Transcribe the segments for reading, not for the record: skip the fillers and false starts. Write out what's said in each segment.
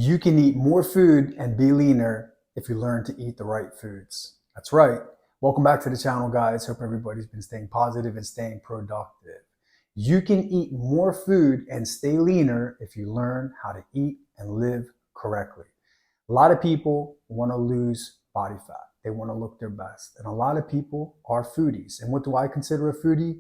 You can eat more food and be leaner if you learn to eat the right foods. That's right. Welcome back to the channel, guys. Hope everybody's been staying positive and staying productive. You can eat more food and stay leaner if you learn how to eat and live correctly. A lot of people want to lose body fat. They want to look their best. And a lot of people are foodies. And what do I consider a foodie?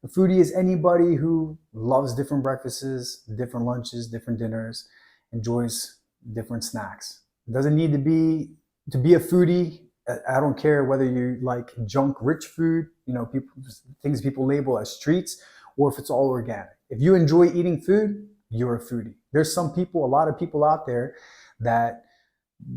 A foodie is anybody who loves different breakfasts, different lunches, different dinners, enjoys different snacks. It doesn't need to be a foodie. I don't care whether you like junk rich food, things people label as treats, or if it's all organic. If you enjoy eating food, you're a foodie. There's a lot of people out there that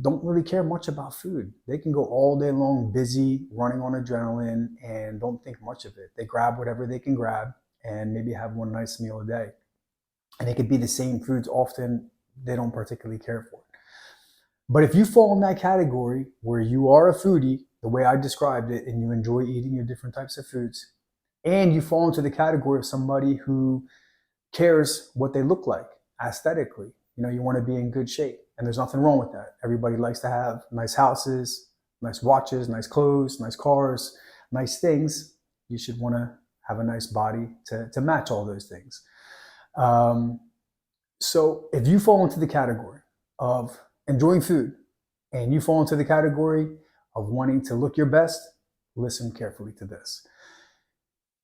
don't really care much about food. They can go all day long busy running on adrenaline and don't think much of it. They grab whatever they can grab and maybe have one nice meal a day. And it could be the same foods often they don't particularly care for. But if you fall in that category where you are a foodie, the way I described it, and you enjoy eating your different types of foods, and you fall into the category of somebody who cares what they look like aesthetically, you want to be in good shape. And there's nothing wrong with that. Everybody likes to have nice houses, nice watches, nice clothes, nice cars, nice things. You should want to have a nice body to match all those things. So if you fall into the category of enjoying food and you fall into the category of wanting to look your best, listen carefully to this.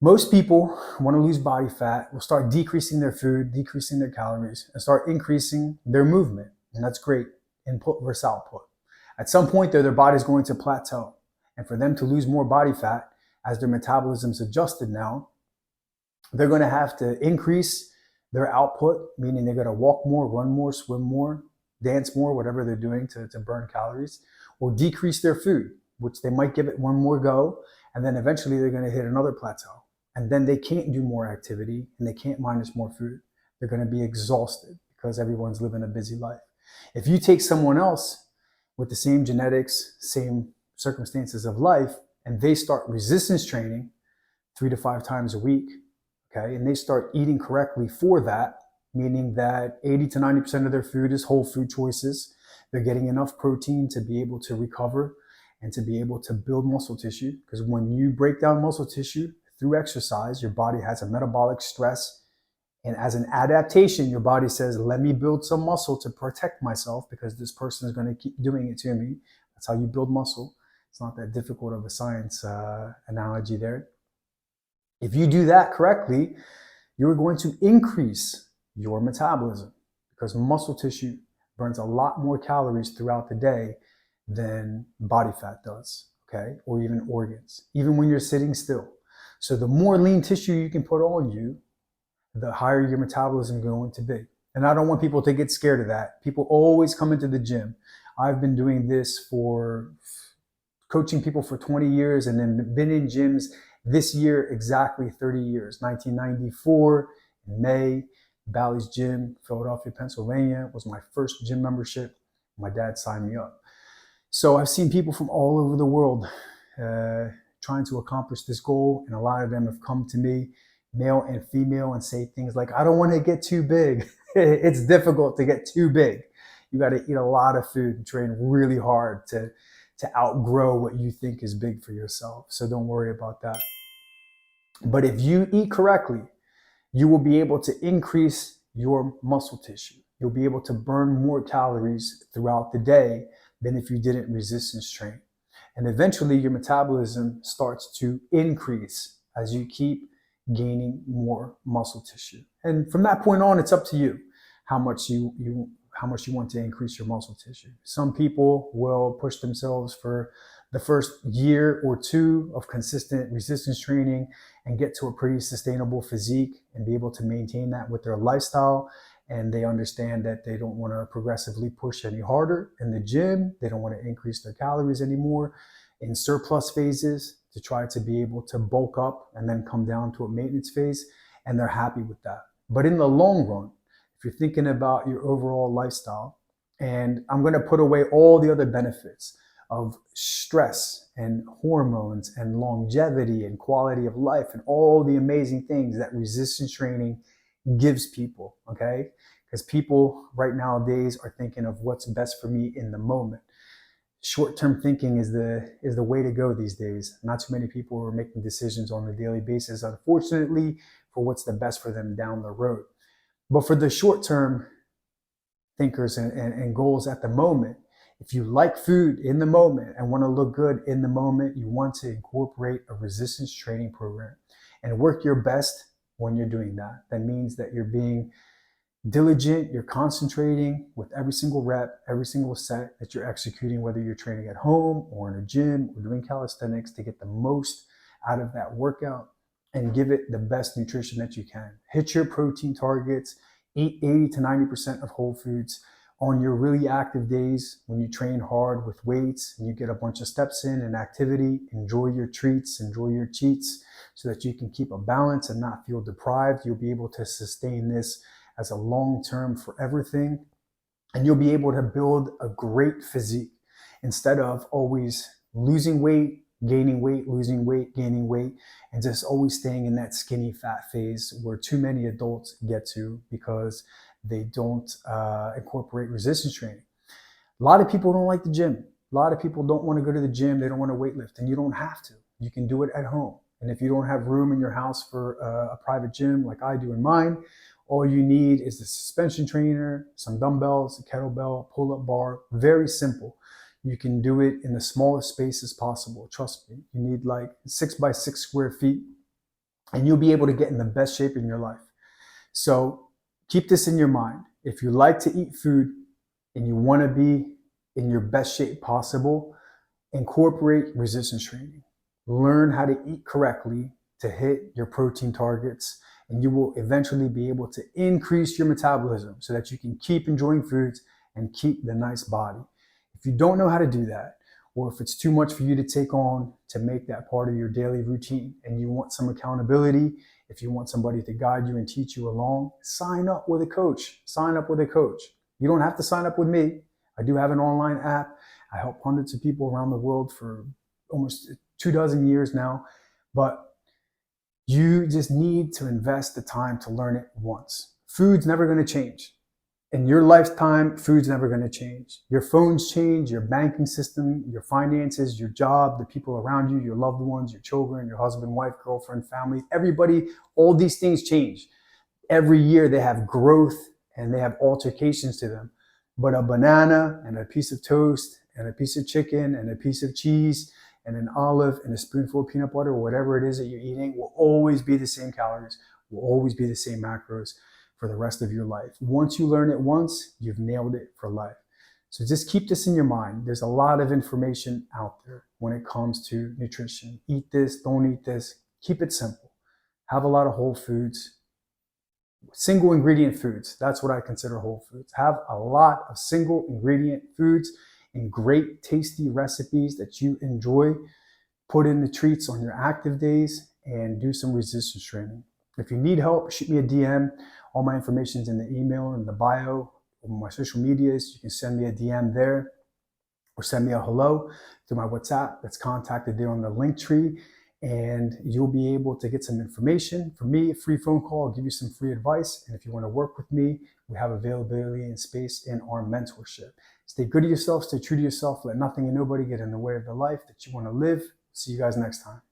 Most people want to lose body fat, will start decreasing their food, decreasing their calories, and start increasing their movement. And that's great, input versus output. At some point there, their body's going to plateau. And for them to lose more body fat, as their metabolism's adjusted now, they're going to have to increase their output, meaning they're going to walk more, run more, swim more, dance more, whatever they're doing to burn calories, or decrease their food, which they might give it one more go, and then eventually they're going to hit another plateau. And then they can't do more activity and they can't minus more food. They're going to be exhausted because everyone's living a busy life. If you take someone else with the same genetics, same circumstances of life, and they start resistance training 3 to 5 times a week, okay, and they start eating correctly for that, meaning that 80 to 90% of their food is whole food choices. They're getting enough protein to be able to recover and to be able to build muscle tissue. Because when you break down muscle tissue through exercise, your body has a metabolic stress. And as an adaptation, your body says, let me build some muscle to protect myself because this person is going to keep doing it to me. That's how you build muscle. It's not that difficult of a science analogy there. If you do that correctly, you're going to increase your metabolism because muscle tissue burns a lot more calories throughout the day than body fat does, okay? Or even organs, even when you're sitting still. So the more lean tissue you can put on you, the higher your metabolism is going to be. And I don't want people to get scared of that. People always come into the gym. I've been doing this coaching people for 20 years and then been in gyms this year exactly 30 years. 1994 in May, Bally's Gym, Philadelphia, Pennsylvania was my first gym membership. My dad signed me up. So I've seen people from all over the world trying to accomplish this goal, and a lot of them have come to me, male and female, and say things like, I don't want to get too big. It's difficult to get too big. You got to eat a lot of food and train really hard to outgrow what you think is big for yourself. So don't worry about that. But if you eat correctly, you will be able to increase your muscle tissue. You'll be able to burn more calories throughout the day than if you didn't resistance train. And eventually your metabolism starts to increase as you keep gaining more muscle tissue. And from that point on, it's up to you how much you want to increase your muscle tissue. Some people will push themselves for the first year or two of consistent resistance training and get to a pretty sustainable physique and be able to maintain that with their lifestyle. And they understand that they don't want to progressively push any harder in the gym. They don't want to increase their calories anymore in surplus phases to try to be able to bulk up and then come down to a maintenance phase. And they're happy with that. But in the long run, if you're thinking about your overall lifestyle, and I'm going to put away all the other benefits of stress and hormones and longevity and quality of life and all the amazing things that resistance training gives people, okay? because people right nowadays are thinking of what's best for me in the moment. Short-term thinking is the way to go these days. Not too many people are making decisions on a daily basis, unfortunately, for what's the best for them down the road. But for the short-term thinkers and goals at the moment, if you like food in the moment and want to look good in the moment, you want to incorporate a resistance training program and work your best when you're doing that. That means that you're being diligent, you're concentrating with every single rep, every single set that you're executing, whether you're training at home or in a gym or doing calisthenics, to get the most out of that workout and give it the best nutrition that you can. Hit your protein targets, eat 80 to 90% of whole foods. On your really active days, when you train hard with weights and you get a bunch of steps in and activity, enjoy your treats, enjoy your cheats, so that you can keep a balance and not feel deprived. You'll be able to sustain this as a long-term forever thing, and you'll be able to build a great physique instead of always losing weight, gaining weight, losing weight, gaining weight, and just always staying in that skinny fat phase where too many adults get to because they don't incorporate resistance training. A lot of people don't like the gym. A lot of people don't want to go to the gym. They don't want to weightlift, and you don't have to. You can do it at home. And if you don't have room in your house for a private gym like I do in mine, all you need is the suspension trainer, some dumbbells, a kettlebell, pull-up bar. Very simple. You can do it in the smallest spaces possible. Trust me. You need like 6 by 6 square feet, and you'll be able to get in the best shape in your life. So keep this in your mind. If you like to eat food and you want to be in your best shape possible, incorporate resistance training. Learn how to eat correctly to hit your protein targets, and you will eventually be able to increase your metabolism so that you can keep enjoying foods and keep the nice body. If you don't know how to do that, or if it's too much for you to take on to make that part of your daily routine and you want some accountability, if you want somebody to guide you and teach you along, sign up with a coach. Sign up with a coach. You don't have to sign up with me. I do have an online app. I help hundreds of people around the world for almost 24 years now, but you just need to invest the time to learn it once. Food's never going to change. In your lifetime, food's never going to change. Your phones change, your banking system, your finances, your job, the people around you, your loved ones, your children, your husband, wife, girlfriend, family, everybody, all these things change. Every year they have growth and they have altercations to them. But a banana and a piece of toast and a piece of chicken and a piece of cheese and an olive and a spoonful of peanut butter, or whatever it is that you're eating, will always be the same calories, will always be the same macros for the rest of your life. Once you learn it once, you've nailed it for life. So just keep this in your mind. There's a lot of information out there when it comes to nutrition. Eat this, don't eat this. Keep it simple. Have a lot of whole foods. Single ingredient foods, that's what I consider whole foods. Have a lot of single ingredient foods and great tasty recipes that you enjoy. Put in the treats on your active days and do some resistance training. If you need help, shoot me a DM. All my information is in the email and the bio on my social medias. You can send me a DM there or send me a hello through my WhatsApp that's contacted there on the link tree. And you'll be able to get some information from me, a free phone call. I'll give you some free advice. And if you want to work with me, we have availability and space in our mentorship. Stay good to yourself, stay true to yourself. Let nothing and nobody get in the way of the life that you want to live. See you guys next time.